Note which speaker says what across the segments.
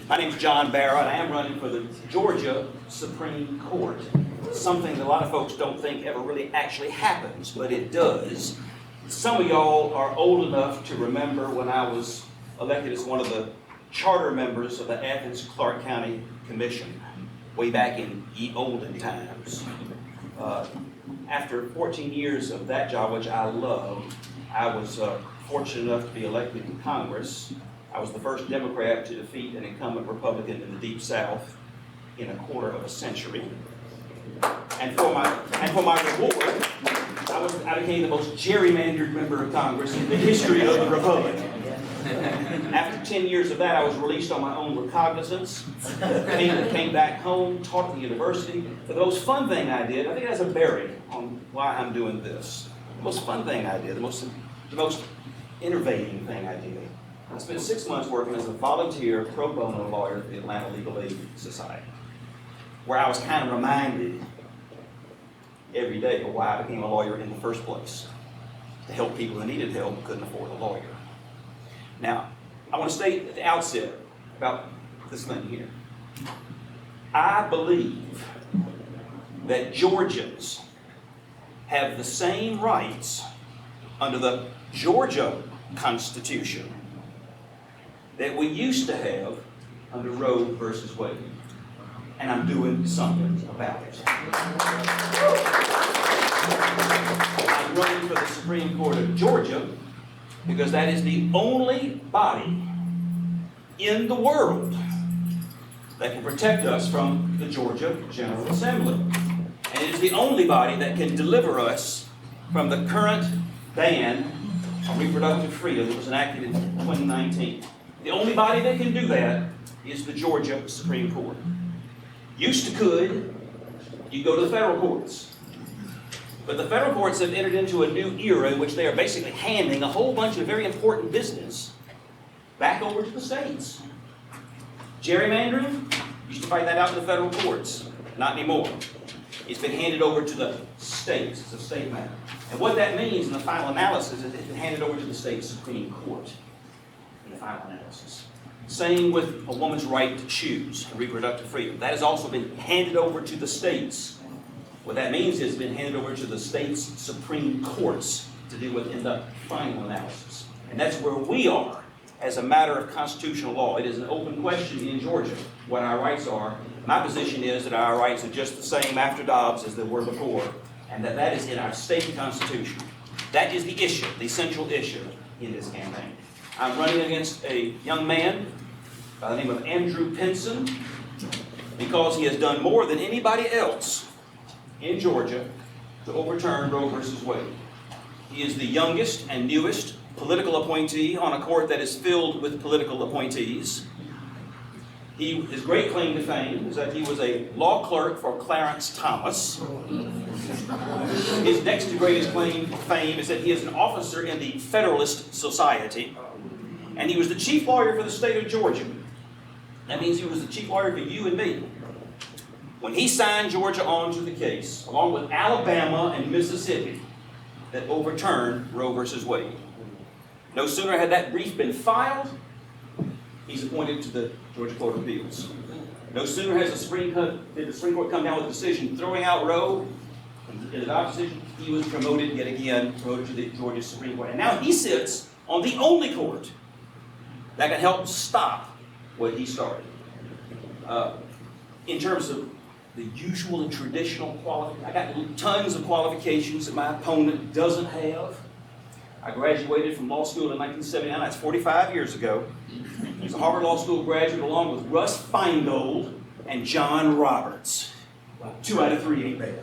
Speaker 1: My name's John Barrow, and I am running for the Georgia Supreme Court. Something that a lot of folks don't think ever really actually happens, but it does. Some of y'all are old enough to remember when I was elected as one of the charter members of the Athens-Clarke County Commission, way back in ye olden times. After 14 years of that job, which I loved, I was fortunate enough to be elected in Congress. I was the first Democrat to defeat an incumbent Republican in the Deep South in a quarter of a century. And for my reward, I became the most gerrymandered member of Congress in the history of the Republic. After 10 years of that, I was released on my own recognizance, came back home, taught at the university. But the most fun thing I did, I think it has a bearing on why I'm doing this. The most fun thing I did, the most innovating thing I did, I spent 6 months working as a volunteer pro bono lawyer for the Atlanta Legal Aid Society, where I was kind of reminded every day of why I became a lawyer in the first place, to help people who needed help but couldn't afford a lawyer. Now, I want to state at the outset about this thing here. I believe that Georgians have the same rights under the Georgia Constitution that we used to have under Roe versus Wade. And I'm doing something about it. I'm running for the Supreme Court of Georgia because that is the only body in the world that can protect us from the Georgia General Assembly. And it is the only body that can deliver us from the current ban on reproductive freedom that was enacted in 2019. The only body that can do that is the Georgia Supreme Court. Used to could, you go to the federal courts. But the federal courts have entered into a new era in which they are basically handing a whole bunch of very important business back over to the states. Gerrymandering, used to fight that out in the federal courts. Not anymore. It's been handed over to the states. It's a state matter. And what that means in the final analysis is it's been handed over to the state Supreme Court in the final analysis. Same with a woman's right to choose and reproductive freedom. That has also been handed over to the states. What that means is it's been handed over to the state's Supreme Courts to deal with in the final analysis. And that's where we are as a matter of constitutional law. It is an open question in Georgia what our rights are. My position is that our rights are just the same after Dobbs as they were before, and that is in our state constitution. That is the issue, the central issue in this campaign. I'm running against a young man by the name of Andrew Pinson because he has done more than anybody else in Georgia to overturn Roe versus Wade. He is the youngest and newest political appointee on a court that is filled with political appointees. His great claim to fame is that he was a law clerk for Clarence Thomas. His next to greatest claim to fame is that he is an officer in the Federalist Society. And he was the chief lawyer for the state of Georgia. That means he was the chief lawyer for you and me. When he signed Georgia onto the case, along with Alabama and Mississippi, that overturned Roe versus Wade. No sooner had that brief been filed, he's appointed to the Georgia Court of Appeals. No sooner has the Supreme Court come down with a decision throwing out Roe, in the Dobbs decision, he was promoted yet again, promoted to the Georgia Supreme Court. And now he sits on the only court that can help stop what he started. In terms of the usual and traditional qualifications, I got tons of qualifications that my opponent doesn't have. I graduated from law school in 1979, that's 45 years ago. He was a Harvard Law School graduate along with Russ Feingold and John Roberts. 2 out of 3 ain't bad.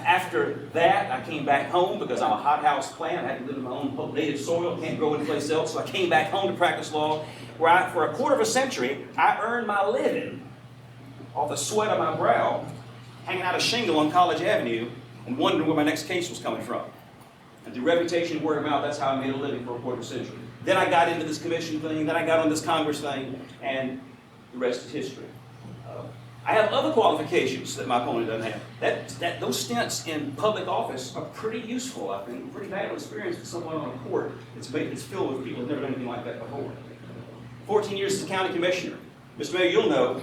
Speaker 1: After that, I came back home because I'm a hothouse plant. I had to live in my own native soil, can't grow anyplace else. So I came back home to practice law, where for a quarter of a century, I earned my living off the sweat of my brow, hanging out a shingle on College Avenue, and wondering where my next case was coming from. And through reputation and word of mouth, that's how I made a living for a quarter of a century. Then I got into this commission thing, then I got on this Congress thing, and the rest is history. I have other qualifications that my opponent doesn't have. Those stints in public office are pretty useful, I think. Pretty valuable experience for someone on a court that's filled with people who've never done anything like that before. 14 years as a county commissioner. Mr. Mayor, you'll know,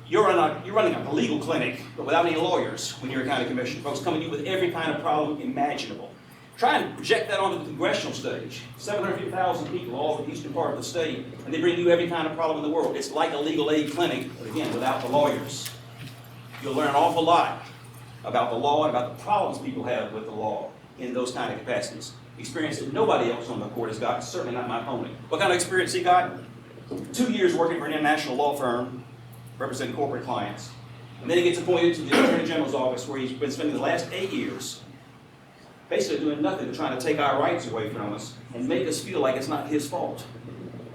Speaker 1: you're running a legal clinic, but without any lawyers when you're a county commissioner. Folks coming to you with every kind of problem imaginable. Try and project that onto the congressional stage. 750,000 people all over the eastern part of the state, and they bring you every kind of problem in the world. It's like a legal aid clinic, but again, without the lawyers. You'll learn an awful lot about the law and about the problems people have with the law in those kind of capacities. Experience that nobody else on the court has got, certainly not my opponent. What kind of experience he got? 2 years working for an international law firm, representing corporate clients. And then he gets appointed to the Attorney General's office, where he's been spending the last 8 years basically doing nothing but trying to take our rights away from us and make us feel like it's not his fault.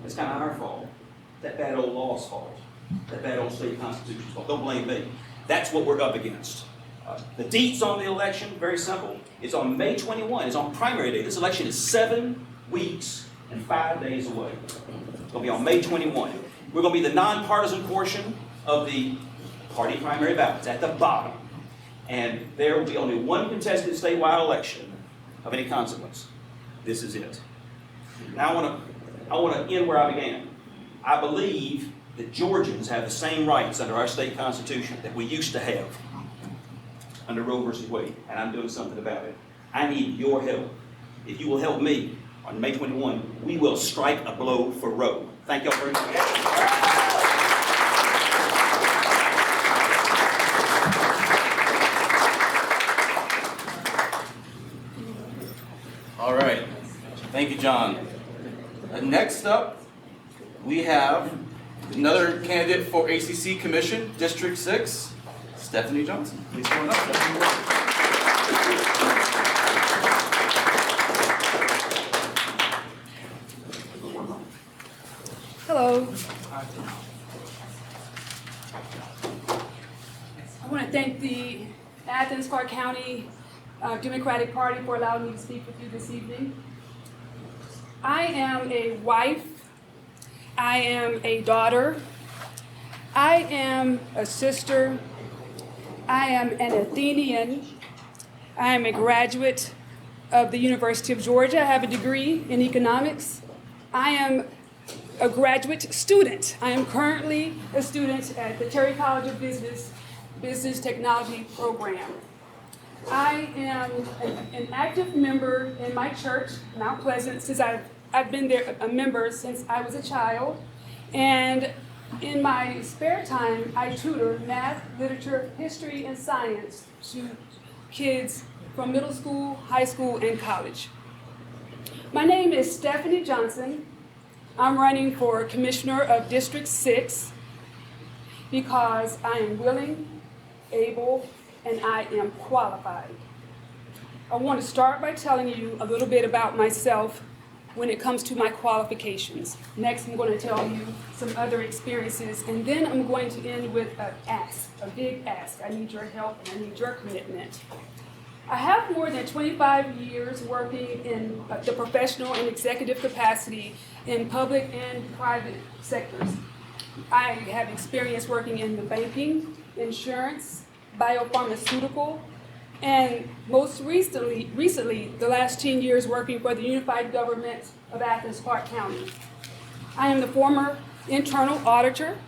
Speaker 1: It's kind of our fault. That bad old law's fault. That bad old state constitution's fault. Don't blame me. That's what we're up against. The deets on the election, very simple. It's on May 21. It's on primary day. This election is 7 weeks and 5 days away. It's going to be on May 21. We're going to be the nonpartisan portion of the party primary ballots at the bottom. And there will be only one contested statewide election of any consequence. This is it. Now I want to end where I began. I believe that Georgians have the same rights under our state constitution that we used to have under Roe versus Wade, and I'm doing something about it. I need your help. If you will help me on May 21, we will strike a blow for Roe. Thank y'all very much.
Speaker 2: All right. Thank you, John. Next up, we have another candidate for ACC Commission District 6, Stephanie Johnson. Please come on up, Stephanie.
Speaker 3: Hello. I want to thank the Athens-Clarke County Democratic Party for allowing me to speak with you this evening. I am a wife. I am a daughter. I am a sister. I am an Athenian. I am a graduate of the University of Georgia. I have a degree in economics. I am a graduate student. I am currently a student at the Terry College of Business Technology program. I am an active member in my church, Mount Pleasant, since I've been there a member since I was a child. And in my spare time, I tutor math, literature, history, and science to kids from middle school, high school, and college. My name is Stephanie Johnson. I'm running for Commissioner of District 6 because I am willing, able, and I am qualified. I want to start by telling you a little bit about myself when it comes to my qualifications. Next, I'm going to tell you some other experiences, and then I'm going to end with an ask, a big ask. I need your help and I need your commitment. I have more than 25 years working in the professional and executive capacity in public and private sectors. I have experience working in the banking, insurance, biopharmaceutical, and most recently, the last 10 years working for the unified government of Athens-Clarke County. I am the former internal auditor.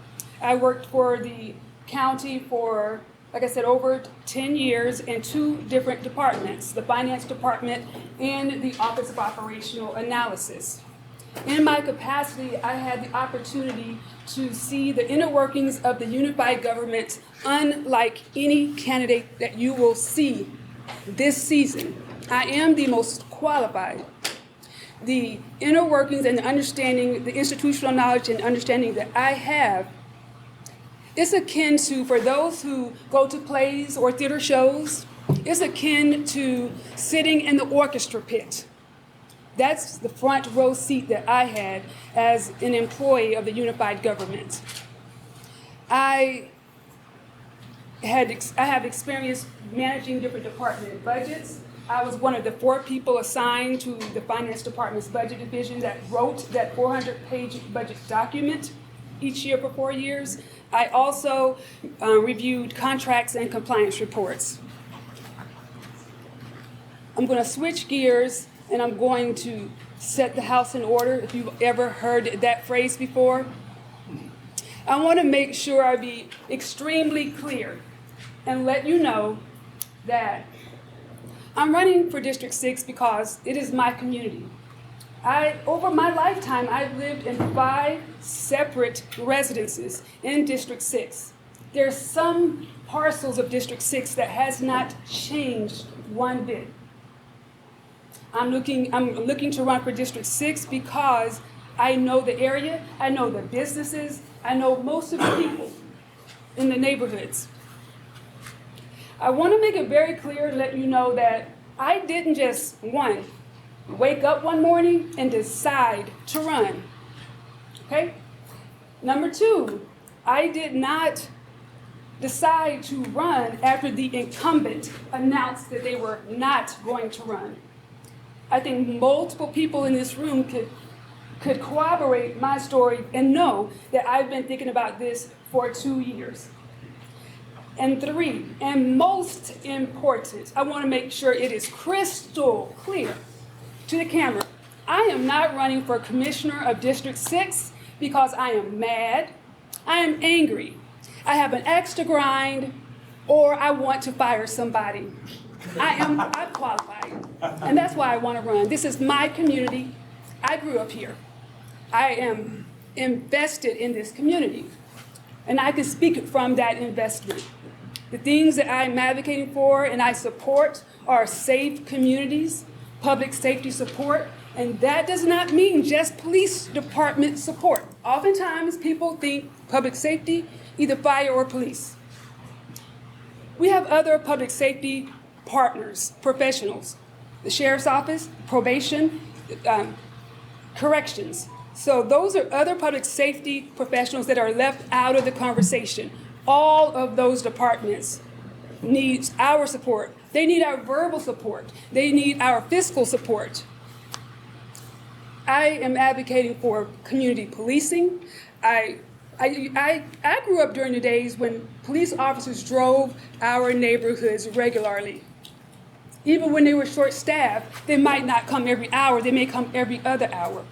Speaker 3: I worked for the county for, like I said, over 10 years in 2 different departments, the finance department and the Office of Operational Analysis. In my capacity, I had the opportunity to see the inner workings of the unified government unlike any candidate that you will see this season. I am the most qualified. The inner workings and the understanding, the institutional knowledge and understanding that I have is akin to, for those who go to plays or theater shows, is akin to sitting in the orchestra pit. That's the front row seat that I had as an employee of the unified government. I have experience managing different department budgets. I was one of the 4 people assigned to the finance department's budget division that wrote that 400-page budget document each year for 4 years. I also reviewed contracts and compliance reports. I'm going to switch gears and I'm going to set the house in order, if you've ever heard that phrase before. I want to make sure I be extremely clear and let you know that I'm running for District 6 because it is my community. Over my lifetime, I've lived in 5 separate residences in District 6. There's some parcels of District 6 that has not changed one bit. I'm looking to run for District 6 because I know the area, I know the businesses, I know most of the people in the neighborhoods. I want to make it very clear and let you know that I didn't just, one, wake up one morning and decide to run, okay? Number 2, I did not decide to run after the incumbent announced that they were not going to run. I think multiple people in this room could corroborate my story and know that I've been thinking about this for 2 years. And 3, and most important, I want to make sure it is crystal clear to the camera. I am not running for commissioner of District 6 because I am mad, I am angry, I have an axe to grind, or I want to fire somebody. I'm qualified, and that's why I want to run. This is my community. I grew up here. I am invested in this community, and I can speak from that investment. The things that I'm advocating for and I support are safe communities, public safety support, and that does not mean just police department support. Oftentimes people think public safety, either fire or police. We have other public safety partners, professionals, the sheriff's office, probation, corrections. So those are other public safety professionals that are left out of the conversation. All of those departments need our support. They need our verbal support. They need our fiscal support. I am advocating for community policing. I grew up during the days when police officers drove our neighborhoods regularly. Even when they were short-staffed, they might not come every hour, they may come every other hour.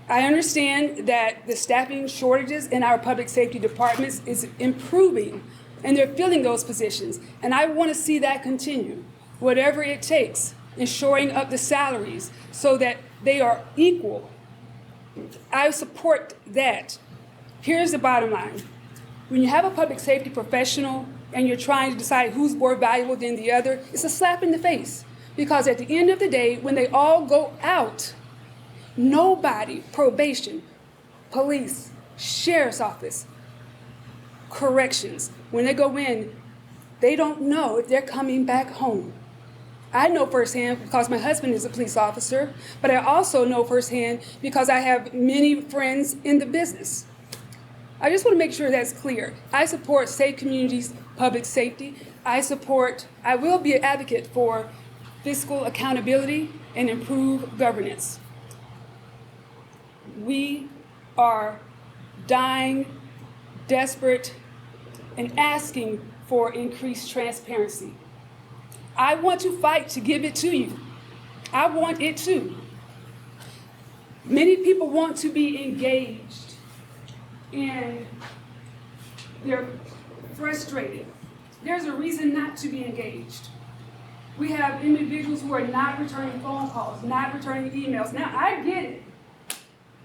Speaker 3: I understand that the staffing shortages in our public safety departments is improving, and they're filling those positions. And I want to see that continue, whatever it takes, in shoring up the salaries so that they are equal. I support that. Here's the bottom line. When you have a public safety professional and you're trying to decide who's more valuable than the other, it's a slap in the face. Because at the end of the day, when they all go out, nobody, probation, police, sheriff's office, corrections, when they go in, they don't know if they're coming back home. I know firsthand because my husband is a police officer, but I also know firsthand because I have many friends in the business. I just want to make sure that's clear. I support safe communities, public safety. I will be an advocate for fiscal accountability and improved governance. We are dying, desperate, and asking for increased transparency. I want to fight to give it to you. I want it too. Many people want to be engaged, and they're frustrated. There's a reason not to be engaged. We have individuals who are not returning phone calls, not returning emails. Now, I get it.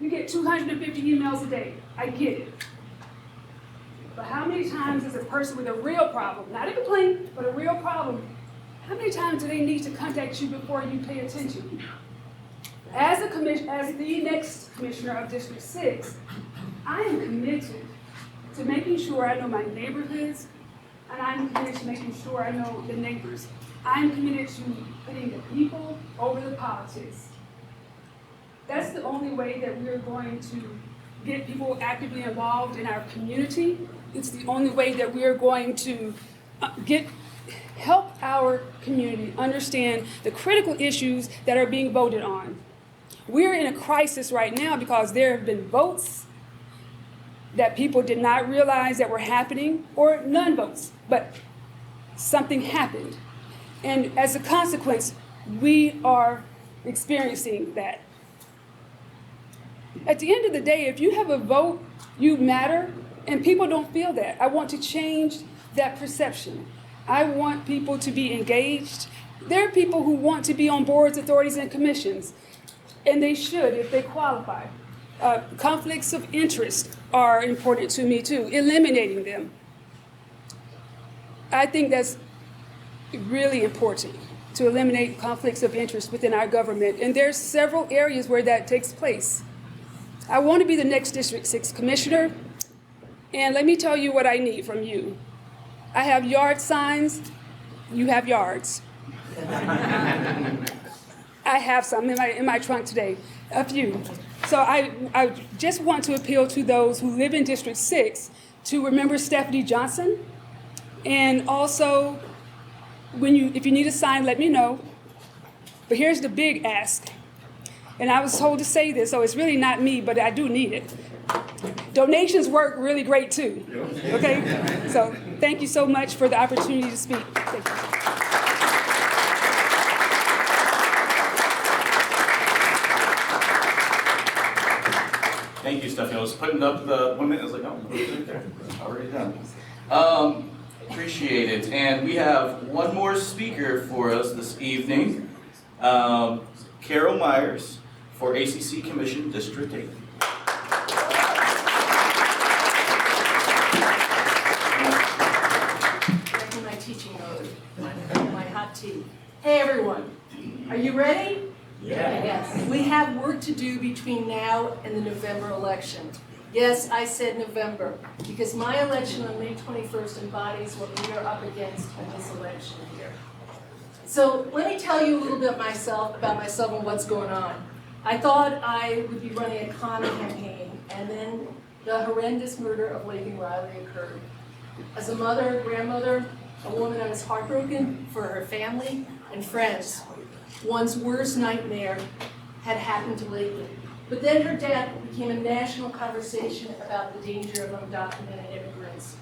Speaker 3: You get 250 emails a day. I get it. But how many times does a person with a real problem, not a complaint, but a real problem, how many times do they need to contact you before you pay attention? As the next commissioner of District 6, I am committed to making sure I know my neighborhoods, and I'm committed to making sure I know the neighbors. I'm committed to putting the people over the politics. That's the only way that we're going to get people actively involved in our community. It's the only way that we're going to help our community understand the critical issues that are being voted on. We're in a crisis right now because there have been votes that people did not realize that were happening, or none votes, but something happened. And as a consequence, we are experiencing that. At the end of the day, if you have a vote, you matter, and people don't feel that. I want to change that perception. I want people to be engaged. There are people who want to be on boards, authorities, and commissions, and they should if they qualify. Conflicts of interest are important to me too, eliminating them. I think that's really important, to eliminate conflicts of interest within our government, and there's several areas where that takes place. I want to be the next District 6 commissioner, and let me tell you what I need from you. I have yard signs, you have yards. I have some in my trunk today, a few. So I just want to appeal to those who live in District 6 to remember Stephanie Johnson, and also if you need a sign, let me know. But here's the big ask. And I was told to say this, so it's really not me, but I do need it. Donations work really great too, okay? So thank you so much for the opportunity to speak. Thank you.
Speaker 2: Thank you, Stephanie. I was putting up the 1 minute, I was like, oh, right there, already done. Appreciate it. And we have one more speaker for us this evening, Carol Myers for ACC Commission District 8.
Speaker 4: Back in my teaching mode, my hot tea. Hey everyone, are you ready? Yeah. Yes. We have work to do between now and the November election. Yes, I said November, because my election on May 21st embodies what we are up against in this election year. So let me tell you a little bit about myself and what's going on. I thought I would be running a con campaign, and then the horrendous murder of Laken Riley occurred. As a mother, grandmother, a woman, I was heartbroken for her family and friends. One's worst nightmare had happened to Laken. But then her death became a national conversation about the danger of undocumented immigrants.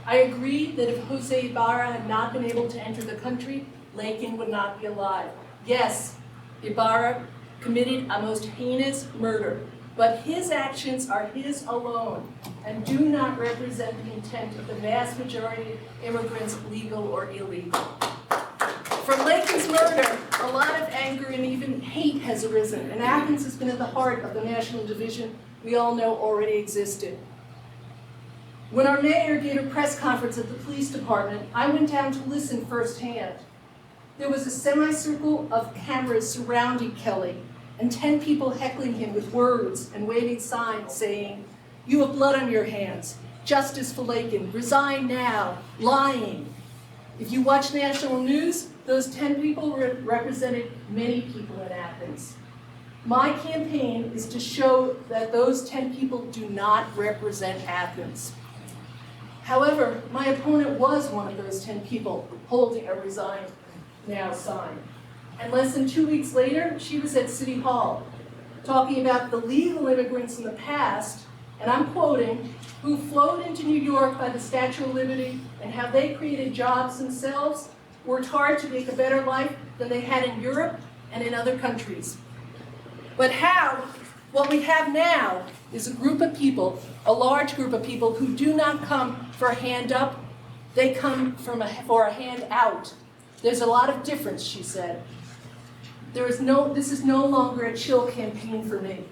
Speaker 4: I agreed that if Jose Ibarra had not been able to enter the country, Laken would not be alive. Yes, Ibarra committed a most heinous murder, but his actions are his alone and do not represent the intent of the vast majority of immigrants, legal or illegal. From Laken's murder, a lot of anger and even hate has arisen, and Athens has been at the heart of the national division we all know already existed. When our mayor gave a press conference at the police department, I went down to listen firsthand. There was a semicircle of cameras surrounding Kelly, and 10 people heckling him with words and waving signs saying, "You have blood on your hands, justice for Laken, resign now, lying." If you watch national news, those 10 people represented many people in Athens. My campaign is to show that those 10 people do not represent Athens. However, my opponent was one of those 10 people holding a resign now sign. And less than 2 weeks later, she was at City Hall talking about the legal immigrants in the past, and I'm quoting, who flowed into New York by the Statue of Liberty and how they created jobs themselves, worked hard to make a better life than they had in Europe and in other countries. But what we have now is a group of people, a large group of people who do not come for a hand up, they come for a hand out. There's a lot of difference, she said. This is no longer a chill campaign for me.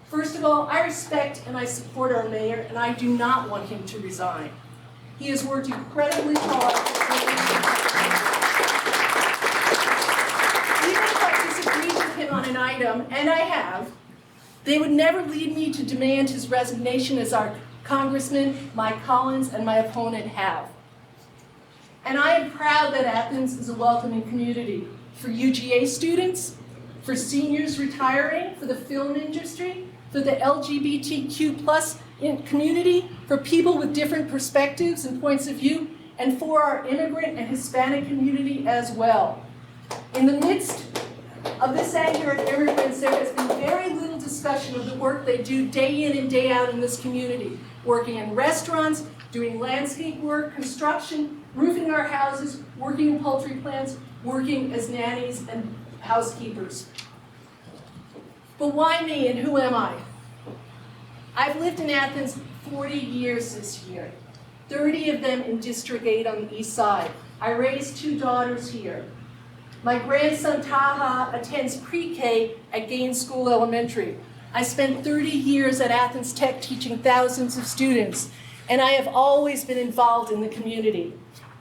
Speaker 4: First of all, I respect and I support our mayor, and I do not want him to resign. He has worked incredibly hard. Even if I disagreed with him on an item, and I have, they would never lead me to demand his resignation as our congressman, Mike Collins, and my opponent have. And I am proud that Athens is a welcoming community for UGA students, for seniors retiring, for the film industry, for the LGBTQ+ community, for people with different perspectives and points of view, and for our immigrant and Hispanic community as well. In the midst of this anger of immigrants, there has been very little discussion of the work they do day in and day out in this community, working in restaurants, doing landscape work, construction, roofing our houses, working in poultry plants, working as nannies and housekeepers. But why me and who am I? I've lived in Athens 40 years this year, 30 of them in District 8 on the east side. I raised 2 daughters here. My grandson Taha attends pre-K at Gaines School Elementary. I spent 30 years at Athens Tech teaching thousands of students, and I have always been involved in the community.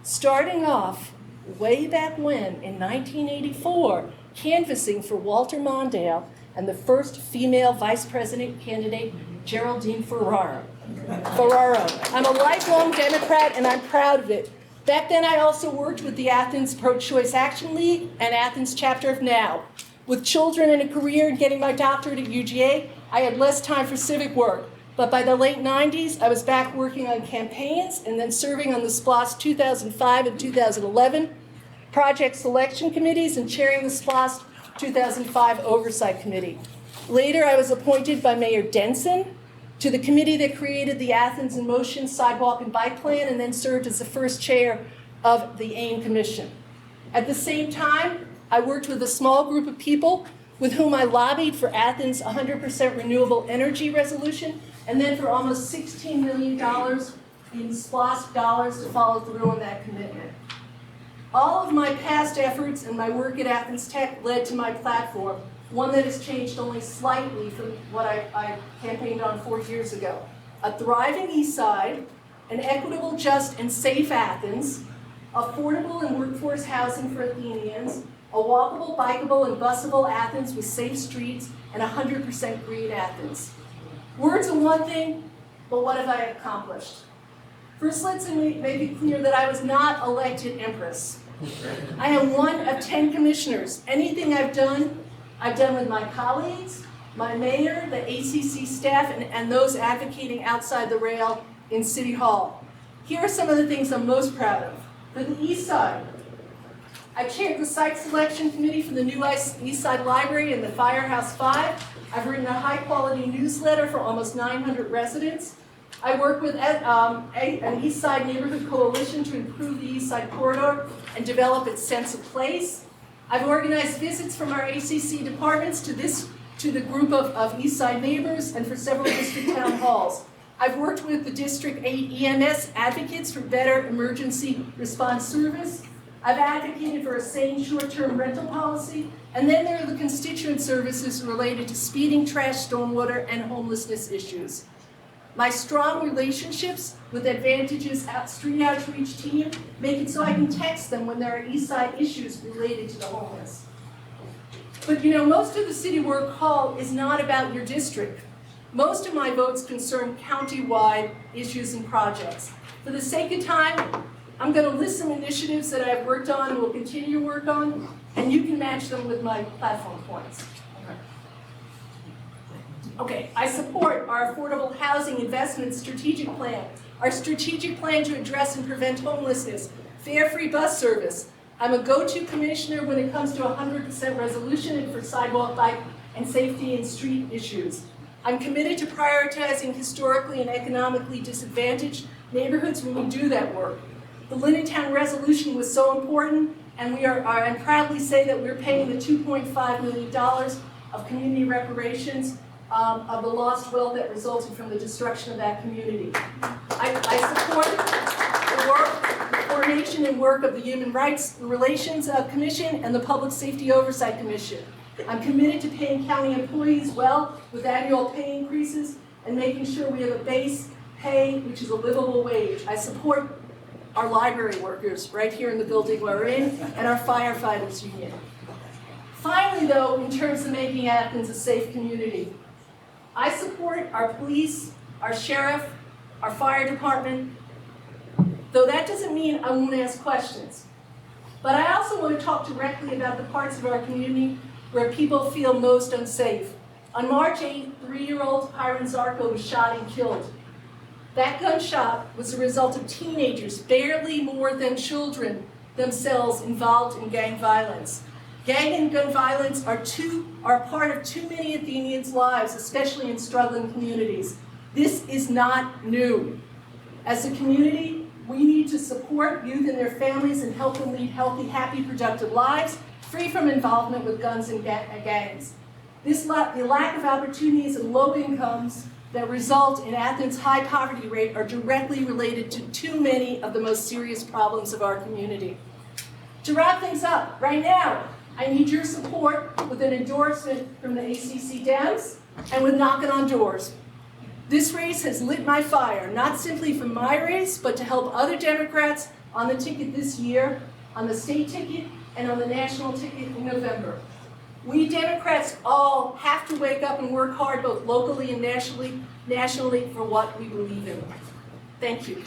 Speaker 4: Starting off way back when, in 1984, canvassing for Walter Mondale and the first female vice president candidate, Geraldine Ferraro. I'm a lifelong Democrat and I'm proud of it. Back then I also worked with the Athens Pro-Choice Action League and Athens chapter of NOW. With children and a career and getting my doctorate at UGA, I had less time for civic work. But by the late 90s, I was back working on campaigns and then serving on the SPLOST 2005 and 2011 project selection committees and chairing the SPLOST 2005 Oversight Committee. Later, I was appointed by Mayor Denson to the committee that created the Athens in Motion Sidewalk and Bike Plan and then served as the first chair of the AIM Commission. At the same time, I worked with a small group of people with whom I lobbied for Athens' 100% renewable energy resolution and then for almost $16 million in SPLOST dollars to follow through on that commitment. All of my past efforts and my work at Athens Tech led to my platform, one that has changed only slightly from what I campaigned on 4 years ago. A thriving East Side, an equitable, just, and safe Athens, affordable and workforce housing for Athenians, a walkable, bikeable, and busable Athens with safe streets, and 100% green Athens. Words are one thing, but what have I accomplished? First, let's make it clear that I was not elected Empress. I am one of 10 commissioners. Anything I've done with my colleagues, my mayor, the ACC staff, and those advocating outside the rail in City Hall. Here are some of the things I'm most proud of. For the East Side, I chaired the site selection committee for the new East Side Library and the Firehouse 5. I've written a high-quality newsletter for almost 900 residents. I work with an East Side neighborhood coalition to improve the East Side corridor and develop its sense of place. I've organized visits from our ACC departments to the group of East Side neighbors and for several district town halls. I've worked with the District 8 EMS advocates for better emergency response service. I've advocated for a sane short-term rental policy. And then there are the constituent services related to speeding, trash, stormwater, and homelessness issues. My strong relationships with Advantage's street outreach team make it so I can text them when there are East Side issues related to the homeless. But you know, most of the city work hall is not about your district. Most of my votes concern county-wide issues and projects. For the sake of time, I'm going to list some initiatives that I've worked on and will continue to work on, and you can match them with my platform points. Okay, I support our affordable housing investment strategic plan, our strategic plan to address and prevent homelessness, fare-free bus service. I'm a go-to commissioner when it comes to 100% resolution and for sidewalk, bike, and safety and street issues. I'm committed to prioritizing historically and economically disadvantaged neighborhoods when we do that work. The Linnetown resolution was so important, and I proudly say that we're paying the $2.5 million of community reparations of the lost wealth that resulted from the destruction of that community. I support the coordination and work of the Human Rights Relations Commission and the Public Safety Oversight Commission. I'm committed to paying county employees well with annual pay increases and making sure we have a base pay which is a livable wage. I support our library workers right here in the building we're in and our firefighters union. Finally though, in terms of making Athens a safe community, I support our police, our sheriff, our fire department, though that doesn't mean I won't ask questions. But I also want to talk directly about the parts of our community where people feel most unsafe. On March 8th, 3-year-old Kyron Zarko was shot and killed. That gunshot was the result of teenagers, barely more than children themselves, involved in gang violence. Gang and gun violence are a part of too many Athenians' lives, especially in struggling communities. This is not new. As a community, we need to support youth and their families and help them lead healthy, happy, productive lives, free from involvement with guns and gangs. The lack of opportunities and low incomes that result in Athens' high poverty rate are directly related to too many of the most serious problems of our community. To wrap things up, right now, I need your support with an endorsement from the ACC Dems and with knocking on doors. This race has lit my fire, not simply for my race, but to help other Democrats on the ticket this year, on the state ticket, and on the national ticket in November. We Democrats all have to wake up and work hard, both locally and nationally for what we believe in. Thank you.